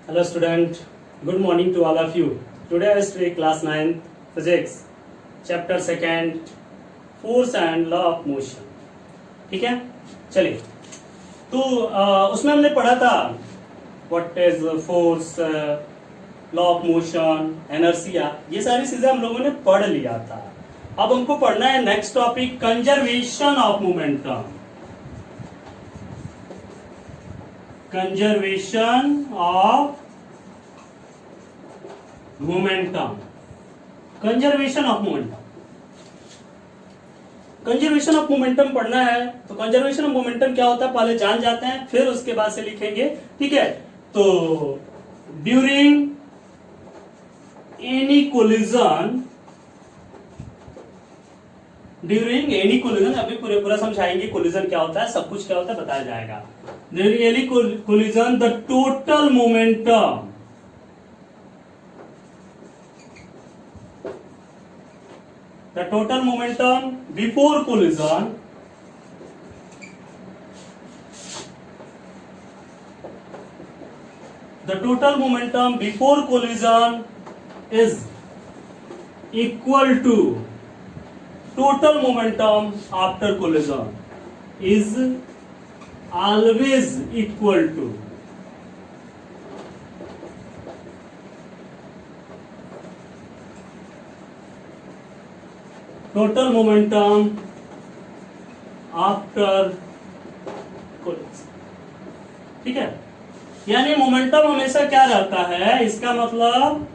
Hello student, good morning to all of you. Today I study class 9 physics, chapter 2, force and law of motion. ठीक है, चलिए तो उसमें हमने पढ़ा था what is force, law of motion, inertia, ये सारी चीजें हम लोगों ने पढ़ लिया था. अब हमको पढ़ना है next topic, conservation of momentum. Conservation of momentum. Conservation of momentum, conservation of momentum पढ़ना है. तो कंजर्वेशन ऑफ मोमेंटम क्या होता है पहले जान जाते हैं, फिर उसके बाद से लिखेंगे. ठीक है, तो during any collision, during any collision, अभी पूरा समझाएंगे कोलिजन क्या होता है, सब कुछ क्या होता है बताया जाएगा. During any collision the total momentum, the total momentum before collision is equal to total momentum after collision, is always equal to total momentum after collision. ठीक है, यानी मोमेंटम हमेशा क्या रहता है, इसका मतलब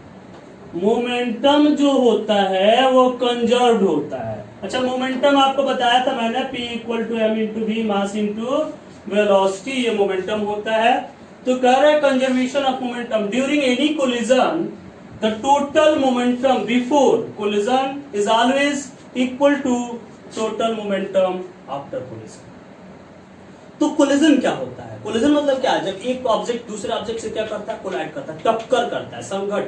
मोमेंटम जो होता है वो कंजर्व्ड होता है. अच्छा, मोमेंटम आपको बताया था मैंने, P equal to M into V, mass into velocity, ये मोमेंटम होता है. तो कह रहे हैं conservation of momentum during any collision the total momentum before collision is always equal to total momentum after collision. तो कोलिजन क्या होता है? कोलिजन मतलब क्या है, जब एक ऑब्जेक्ट दूसरे ऑब्जेक्ट से क्या करता है, कोलाइड करता है, टक्कर करता है, संघर्ष.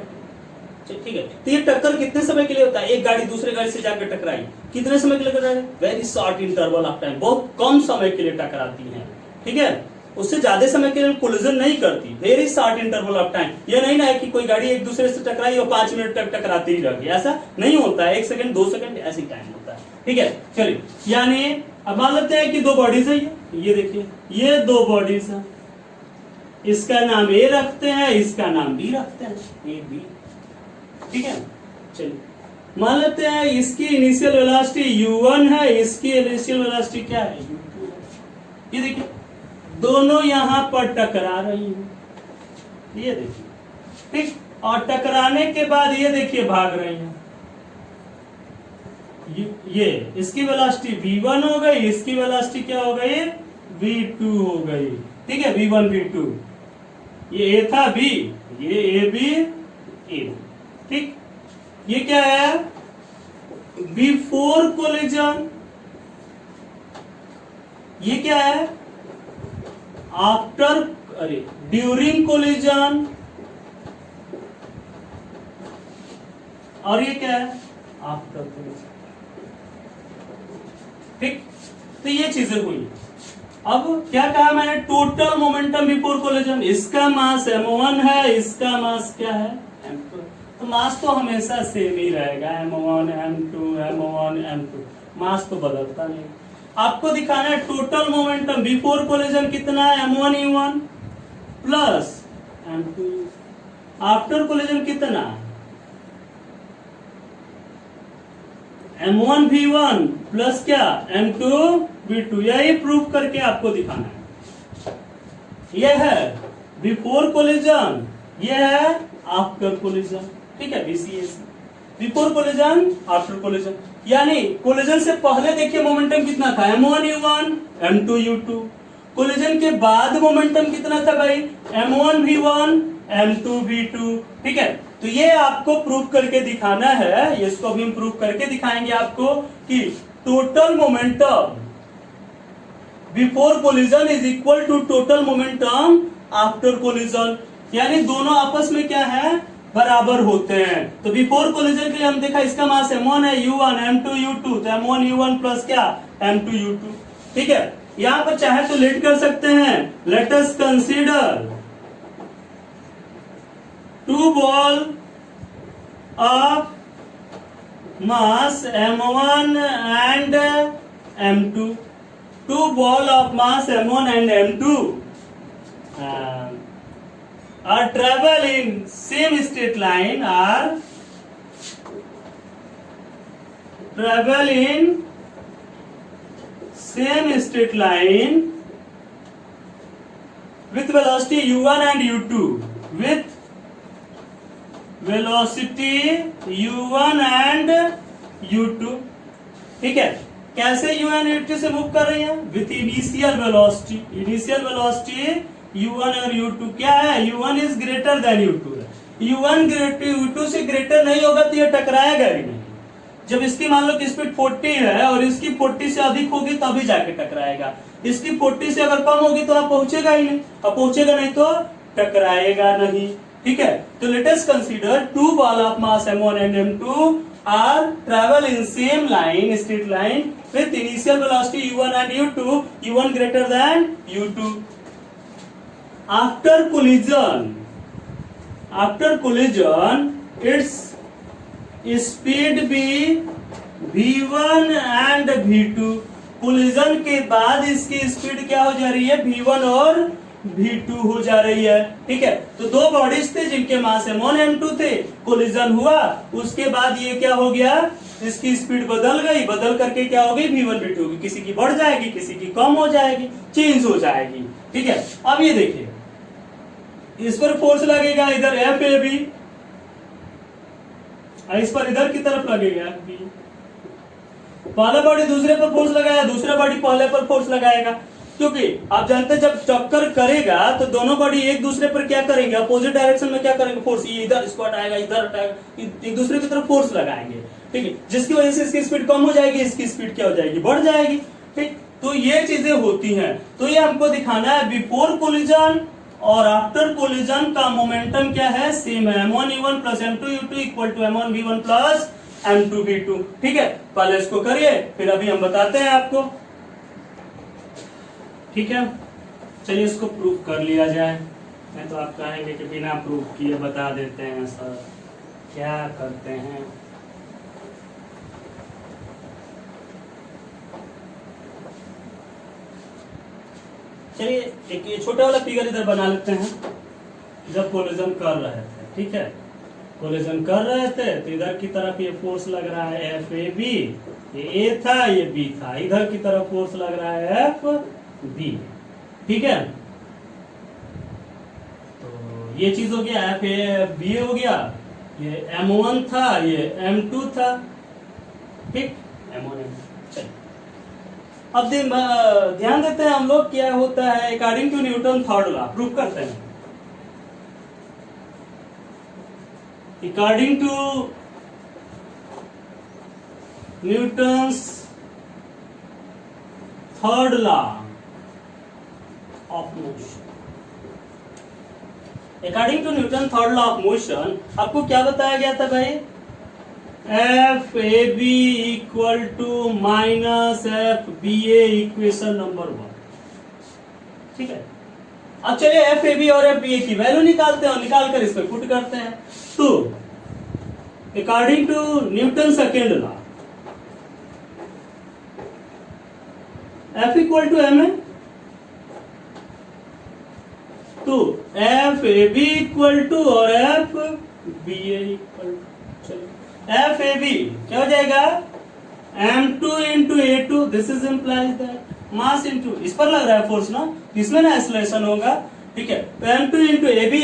ठीक है, तो ये टक्कर कितने समय के लिए होता है? एक गाड़ी दूसरे गाड़ी से जाकर टकराई, कितने समय के लिए टकराई? Very short interval of time, बहुत कम समय के लिए टकराती है. ठीक है, उससे ज्यादा समय के लिए कोलिजन नहीं करती, very short interval of time. ये नहीं ना है कि कोई गाड़ी एक दूसरे से टकराई और 5 मिनट तक टकराती ही रहेगी, ऐसा नहीं होता है. 1 सेकंड 2 सेकंड ऐसी टाइम होता है. ठीक है, चलिए, यानी अब मान लेते हैं कि 2 बॉडीज है, ये देखिए, ये 2 बॉडीज है, इसका नाम ए रखते हैं, इसका नाम बी रखते हैं, ए बी. ठीक है, चलिए मान लेते हैं इसकी इनिशियल वेलोसिटी u1 है, इसकी इनिशियल वेलोसिटी क्या है, u2 है. ये देखिए दोनों यहां पर टकरा रही हैं, ये देखिए. ठीक, और टकराने के बाद ये देखिए भाग रही हैं. ये इसकी वेलोसिटी v1 हो गई, इसकी वेलोसिटी क्या हो गई, v2 हो गई. ठीक है, v1 v2, ये a था b, ये a b a. ठीक, ये क्या है, बिफोर कोलिजन, ये क्या है, आफ्टर, अरे ड्यूरिंग कोलिजन, और ये क्या है, आफ्टर कोलिजन. ठीक, तो ये चीजें हुई. अब क्या कहा मैंने, टोटल मोमेंटम बिफोर कोलिजन, इसका मास m1 है, इसका मास क्या है, m2. तो मास तो हमेशा सेम ही रहेगा, m1 m2 m1 m2, मास तो बदलता नहीं. आपको दिखाना है टोटल मोमेंटम बिफोर कोलिजन कितना है, m1 u1 plus m2 after collision कितना, m1 v1 प्लस क्या, m2 v2. यही प्रूफ करके आपको दिखाना है. यह है बिफोर कोलिजन, यह है आफ्टर कोलिजन. ठीक है, BCS, before collision after collision. यानी कोलिजन से पहले देखिए मोमेंटम कितना था, m1 u1 m2 u2. Collision के बाद मोमेंटम कितना था भाई, m1 v1 m2 v2. ठीक है, तो ये आपको प्रूफ करके दिखाना है, इसको भी हम प्रूफ करके दिखाएंगे आपको कि total momentum before collision is equal to total momentum after collision. यानी दोनों आपस में क्या है, बराबर होते हैं. तो बिफोर कोलिजन के लिए हम देखा इसका मास m1 है, u1 m2 u2, तो m1 u1 प्लस क्या, m2 u2. ठीक है, यहां पर चाहे तो लेट कर सकते हैं. Late us consider two ball of mass m1 and m2. Two ball of mass m1 and m2 are travel in same straight line, are travel in same straight line with velocity u1 and u2, with velocity u1 and u2. ठीक है, कैसे u1 and u2 से move कर रही है? With initial velocity. Initial velocity u1 और u2 क्या है? u1 is greater than u2 है. u1 u2 से ग्रेटर नहीं होगा तो ये टकराएगा ही नहीं. जब इसकी मान लो कि स्पीड 40 है और इसकी 40 से अधिक होगी तभी जाके टकराएगा. इसकी 40 से अगर कम होगी तो आप पहुंचेगा ही नहीं, अब पहुंचेगा नहीं तो टकराएगा नहीं. ठीक है, तो let us consider two ball of mass m1 and m2 are travel in same line, straight line, with initial velocity u1 and u2, u1 greater than u2. After collision its speed भी v1 and v2. Collision के बाद इसकी speed क्या हो जा रही है? v1 और v2 हो जा रही है. ठीक है, तो दो बॉडीज थे जिनके मास m1 m2 थे, कोलिजन हुआ, उसके बाद ये क्या हो गया? इसकी स्पीड बदल गई, बदल करके क्या होगी? v1 v2 होगी. किसी की बढ़ जाएगी, किसी की कम हो जाएगी, चेंज हो जाएगी. ठीक है, अब ये देखिए, इस पर फोर्स लगेगा इधर FAB, इस पर इधर की तरफ लगेगा FB. पहला बॉडी दूसरे पर फोर्स लगाया, दूसरा बॉडी पहले पर फोर्स लगाएगा, क्योंकि आप जानते हैं जब टक्कर करेगा तो दोनों बॉडी एक दूसरे पर क्या करेंगे? अपोजिट डायरेक्शन में क्या करेंगे? फोर्स. ये इधर इसको हटाएगा, इधर हटाएगा, एक दूसरे की तरफ फोर्स लगाएंगे. ठीक है, जिसकी वजह से इसकी स्पीड कम हो जाएगी, इसकी स्पीड क्या हो जाएगी? बढ़ जाएगी. ठीक, तो ये चीजें होती हैं. तो ये हमको दिखाना है बिफोर कोलिजन और आफ्टर कोलिजन का मोमेंटम क्या है? सेम है. m1 u1 plus m2 u2 equal to m1 v1 plus m2 v2. ठीक है, पहले इसको करिए, फिर अभी हम बताते हैं आपको. ठीक है, चलिए इसको प्रूफ कर लिया जाए. मैं तो आप कहेंगे कि बिना प्रूफ किए बता देते हैं सर, क्या करते हैं? चलिए एक ये छोटा वाला फिगर इधर बना लेते हैं. जब कोलिजन कर रहे थे, ठीक है, कोलिजन कर रहे थे तो इधर की तरफ ये फोर्स लग रहा है FAB, ये A था, ये B था. इधर की तरफ फोर्स लग रहा है FB. ठीक है, तो ये चीज हो गया, FAB हो गया, ये M1 था, ये M2 था. ठीक, M1 M2. अब ध्यान देते हैं हम लोग क्या होता है. According to Newton third law proof करते हैं. According to Newton's third law of motion, according to Newton third law of motion आपको क्या बताया गया था भाई? FAB equal to minus FBA equation number 1. ठीक है, अब चलिए FAB और FBA की वैल्यू निकालते हैं, निकाल कर इसको पुट करते हैं. तो according to Newton second law F equal to M है, तो FAB इक्वल टू और FBA इक्वल टू, चलिए FAB क्या हो जाएगा? m2 into A2. This is implies that mass into, इस पर लग रहा है फोर्स ना, इसमें ना एक्सेलरेशन होगा. ठीक है, तो m2 इंटू AB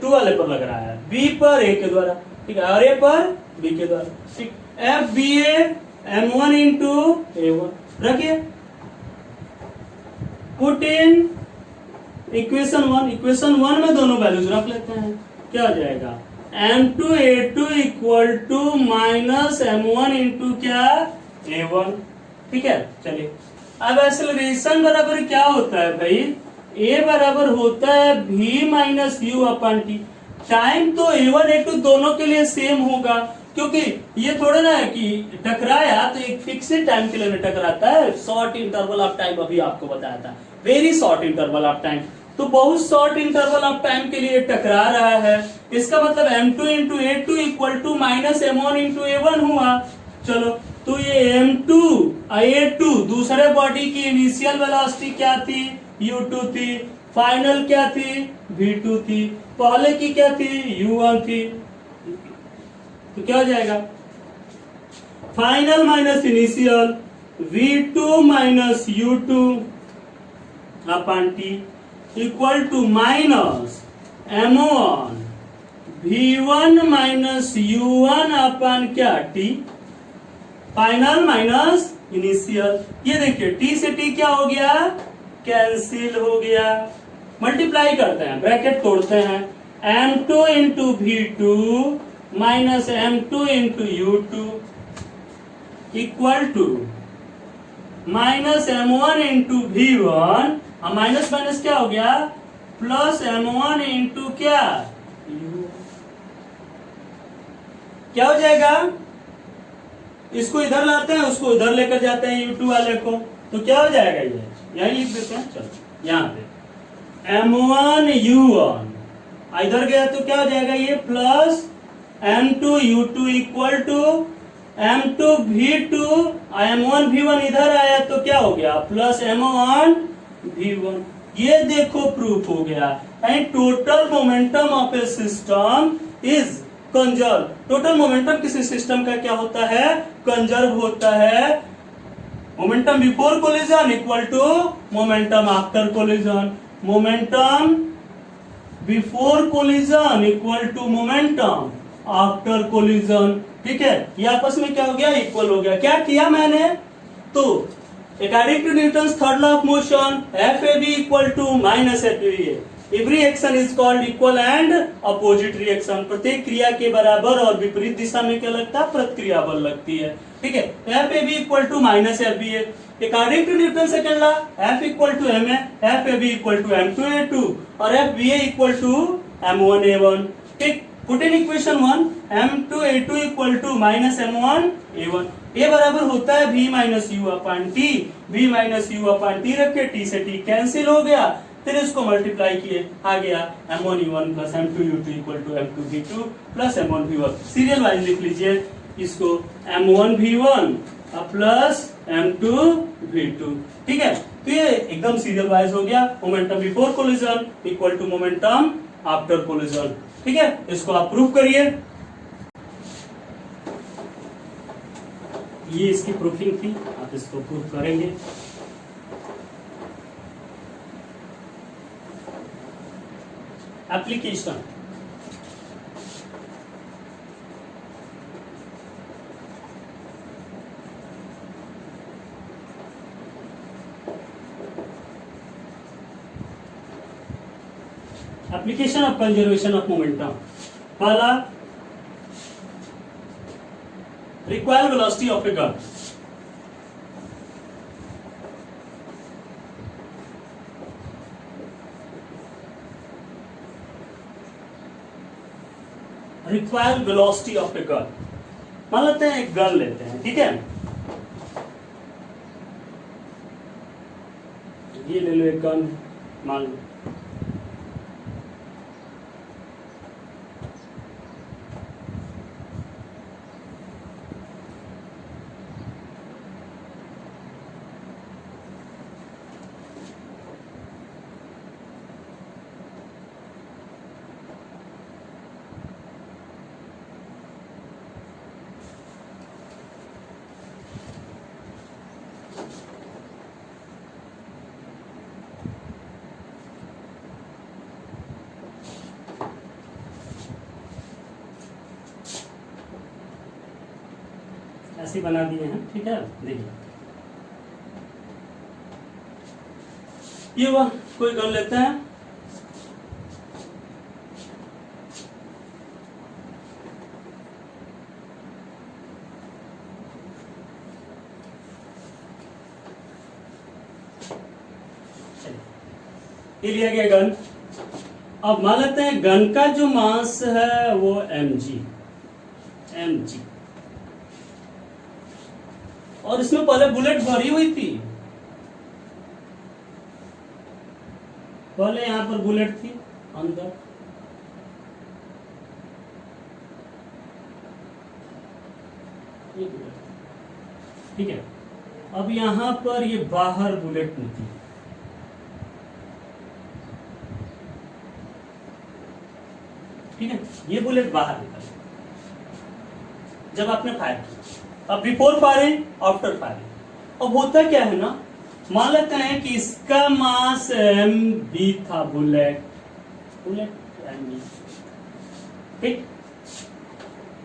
2 वाले पर लग रहा है, B पर A के द्वारा. ठीक है, और A पर B के द्वारा. ठीक, FBA m1 इंटू A1 रखिए, पुट इन इक्वेशन 1. इक्वेशन 1 में दोनों वैल्यूज रख लेते हैं. क्या हो जाएगा? m2 A2 equal to minus m1 into क्या? A1. ठीक है, चलिए अब एक्सेलरेशन बराबर क्या होता है भाई? A बराबर होता है v minus u upon T. Time तो A1 A2 दोनों के लिए सेम होगा, क्योंकि ये थोड़ा ना है कि टकराया तो एक फिक्स्ड टाइम के लिए टकराता है. शॉर्ट इंटरवल ऑफ टाइम अभी आपको बताया था, very short interval of time. तो बहुत शॉर्ट इंटरवल ऑफ टाइम के लिए टकरा रहा है। इसका मतलब m2 into A2 equal to minus M1 into A1 हुआ। चलो, तो ये M2 A2 दूसरे बॉडी की इनिशियल वेलोसिटी क्या थी? U2 थी। फाइनल क्या थी? V2 थी। पहले की क्या थी? U1 थी। तो क्या हो जाएगा? Final minus initial V2 minus U2 upon T equal to minus M1 V1 minus U1 upon क्या? T final minus initial. ये देखिए T से T क्या हो गया? कैंसिल हो गया। मल्टीप्लाई करते हैं, ब्रैकेट तोड़ते हैं। M2 into V2 minus M2 into U2 equal to minus M1 into V1, minus minus क्या हो गया? प्लस M1 इंटू क्या? क्या हो जाएगा? इसको इधर लाते हैं, उसको इधर लेकर जाते हैं U2 वाले को, तो क्या हो जाएगा? ये यही लिख देते हैं। चलो यहाँ पे M1 U1 इधर गया तो क्या हो जाएगा? ये plus M2 U2 equal to M2 V2, M1 V1 इधर आया तो क्या हो गया? Plus M1 V1। ये देखो प्रूफ हो गया। And total momentum of a system is conserve. Total momentum किसी सिस्टम का क्या होता है? कंजर्व होता है। Momentum before collision equal to momentum after collision. Momentum before collision equal to momentum after collision. ठीक है, ये आपस में क्या हो गया? इक्वल हो गया। क्या किया मैंने? तो according to Newton's third law of motion FAB equal to minus FBA। Every action is called equal and opposite reaction. प्रत्येक क्रिया के बराबर और विपरीत दिशा में क्या लगता है? प्रतिक्रिया बल लगती है। ठीक है, FAB equal to minus FBA। According to Newton second law F equal to MA, FAB equal to M2A2 और FBA इक्वल टू M1A1। ठीक, put in equation 1 M2A2 equal to minus M1A1। ये बराबर होता है V minus U upon T। V minus U upon T रखे, T से T cancel हो गया, फिर इसको मल्टीप्लाई किए, आ गया M1U1 plus M2U2 equal to M2V2 plus M1V1। Serial wise लिख लीजिए इसको, M1V1 प्लस M2V2। ठीक है, तो ये एकदम सीरियल वाइज हो गया। Momentum before collision equal to momentum after collision. ठीक है, इसको आप प्रूफ करिए। ये इसकी प्रूफिंग थी, आप इसको प्रूफ करेंगे। Application application of conservation of momentum. पहला, required velocity of a gun. Required velocity of a gun, मान लेते हैं एक गन लेते हैं। ठीक है, ये ले लो एक गन, मान लो ऐसे बना दिए हैं। ठीक है, देखिए ये वह कोई गन लेते हैं, ये लिया गया गन। अब मान लेते हैं गन का जो मास है वो mg और इसमें पहले बुलेट भरी हुई थी। पहले यहाँ पर बुलेट थी अंदर, ये बुलेट, ठीक है। अब यहाँ पर ये बाहर बुलेट निकली, ठीक है, ये बुलेट बाहर निकल जब आपने फायर किया। अब बिफोर फायरिंग, आफ्टर फायरिंग। अब होता क्या है ना, मान लेते हैं कि इसका मास mb था, बुलेट mb, ठीक।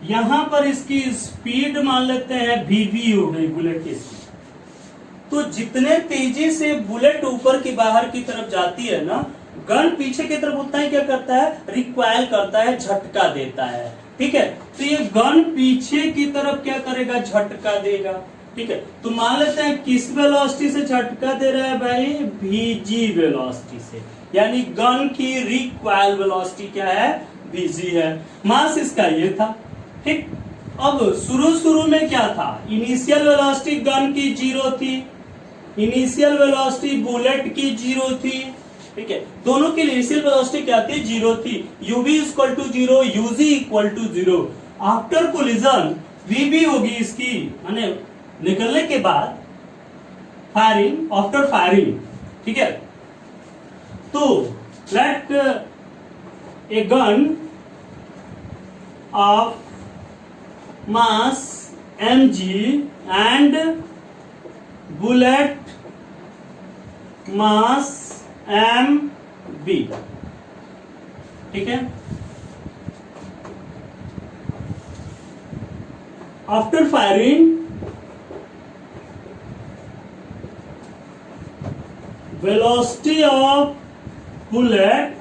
यहां पर इसकी स्पीड मान लेते हैं vv हो गई, बुलेट की स्पीड। तो जितने तेजी से बुलेट ऊपर की बाहर की तरफ जाती है ना, गन पीछे की तरफ उतना ही क्या करता है, रिक्वाइल करता है, झटका देता है, ठीक है। तो ये गन पीछे की तरफ क्या करेगा, झटका देगा, ठीक है। तो मान लेते हैं किस वेलोसिटी से झटका दे रहा है भाई, vg वेलोसिटी से, यानी गन की रिक्वाइल वेलोसिटी क्या है, vg है। मास इसका ये था, ठीक। अब शुरू में क्या था, इनिशियल वेलोसिटी गन की 0 थी, इनिशियल वेलोसिटी बुलेट की 0 थी, ठीक है। दोनों की इनिशियल वेलोसिटी क्या थी, 0 थी। uv equal to 0, ug equal to 0। After collision vb होगी इसकी, माने निकलने के बाद, फायरिंग, आफ्टर फायरिंग, ठीक है। तो let a gun of mass mg and bullet mass mb, ठीक है। After firing velocity of bullet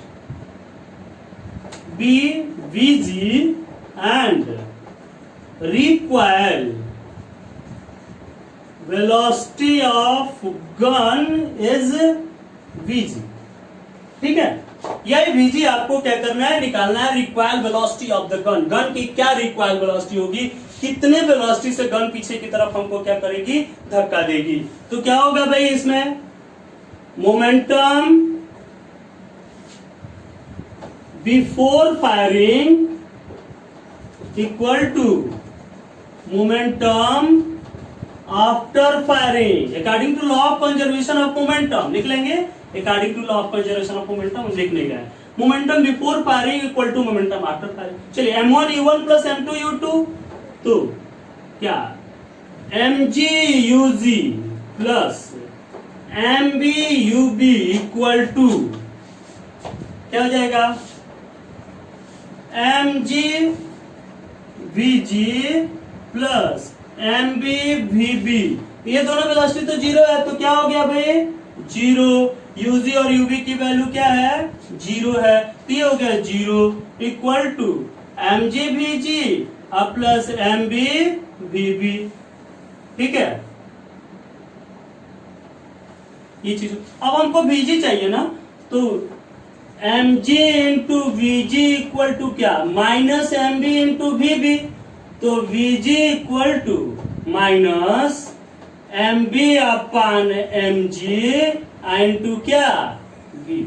b vg and recoil velocity of gun is vg, ठीक है। यह vg आपको क्या करना है, निकालना है, recoil velocity of the gun. Gun की क्या रिक्वायल वेलोसिटी होगी, कितने वेलोसिटी से गन पीछे की तरफ हमको क्या करेगी, धक्का देगी। तो क्या होगा भाई इसमें, momentum before firing equal to momentum after firing according to law of conservation of momentum. लिख लेंगे according to law of conservation of momentum, हम लिखने गए। Momentum before firing equal to momentum after firing. चलिए m1 u1 plus m2 u2, तो क्या mg ug plus mb ub equal to क्या हो जाएगा, mg vg plus mb vb। ये दोनों वेलोसिटी तो 0 है, तो क्या हो गया भाई, 0। ug और ub की वैल्यू क्या है, 0 है, तो ये हो गया 0 equal to mg vg plus mb vb, ठीक है। ये चीज अब हमको vg चाहिए ना, तो mg into vg equal to क्या, माइनस mb इंटू vb। तो vg equal to minus mb upon mg into क्या, v।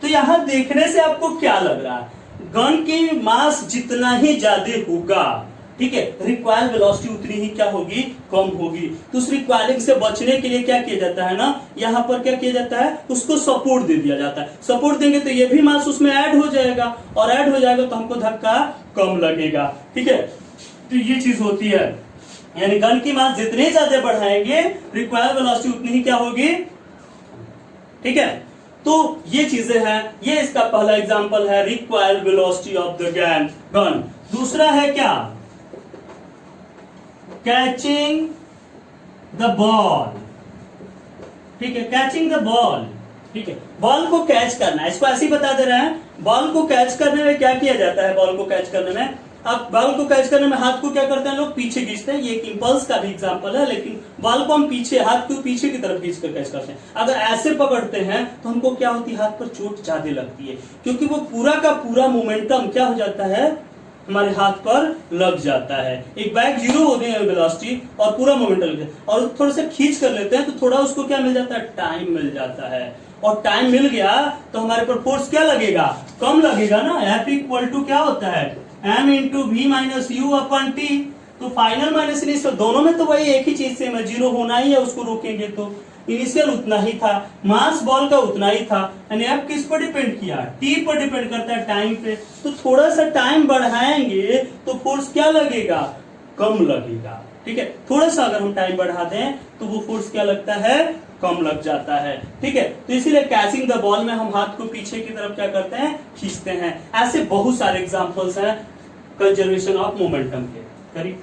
तो यहां देखने से आपको क्या लग रहा है, गन की मास जितना ही ज्यादा होगा, ठीक है, रिक्वायर्ड वेलोसिटी उतनी ही क्या होगी, कम होगी। तो उस रिक्वायरिंग से बचने के लिए क्या किया जाता है ना, यहाँ पर क्या किया जाता है, उसको सपोर्ट दे दिया जाता है। सपोर्ट देंगे तो ये भी मास उसमें ऐड हो जाएगा, और ऐड हो जाएगा तो हमको धक्का कम लगेगा, ठीक है। तो ये चीज होती है, यानी गन की मास जितने ज्यादा बढ़ाएंगे रिक्वायर्ड वेलोसिटी उतनी ही क्या होगी, ठीक है। तो ये चीजें हैं, ये इसका पहला एग्जांपल है, required velocity of the gun. दूसरा है क्या, कैचिंग द बॉल, ठीक है, कैचिंग द बॉल, ठीक है। बॉल को कैच करना है, इसको ऐसे ही बता दे रहे हैं। बॉल को कैच करने में क्या किया जाता है, बॉल को कैच करने में, अब बॉल को कैच करने में हाथ को क्या करते हैं लोग, पीछे खींचते हैं। ये एक इंपल्स का भी एग्जांपल है, लेकिन बॉल को हम पीछे, हाथ को पीछे की तरफ खींच कर कैच करते हैं। अगर ऐसे पकड़ते हैं तो हमको क्या होती है, हाथ पर चोट ज्यादा लगती है, क्योंकि वो पूरा का पूरा मोमेंटम क्या हो जाता है, हमारे हाथ पर लग जाता है। एक बैग 0 होने है वेलोसिटी और पूरा मोमेंटम लग जाता है, और थोड़ा सा खींच कर लेते हैं तो थोड़ा उसको क्या मिल जाता है, टाइम मिल जाता है। और टाइम मिल गया तो हमारे पर फोर्स क्या लगेगा, कम लगेगा ना। F इक्वल टू क्या होता है, m into v minus u upon t. तो फाइनल माइनस इनिशियल दोनों में तो वही एक ही चीज सेम है, जीरो होना ही है, उसको रोकेंगे तो इनिशियल उतना ही था, मास बॉल का उतना ही था, यानी एफ किस पर डिपेंड किया, टी पर डिपेंड करता है, टाइम पे। तो थोड़ा सा टाइम बढ़ाएंगे तो फोर्स क्या लगेगा, कम लगेगा। ठीक है, थोड़ा सा अगर हम टाइम बढ़ा दें तो वो फोर्स क्या लगता है, कम लग जाता है। ठीक है, तो इसीलिए कैचिंग द बॉल में हम हाथ को पीछे की तरफ क्या करते हैं, खींचते हैं। ऐसे बहुत सारे एग्जांपल्स हैं कंजर्वेशन ऑफ मोमेंटम के। करिए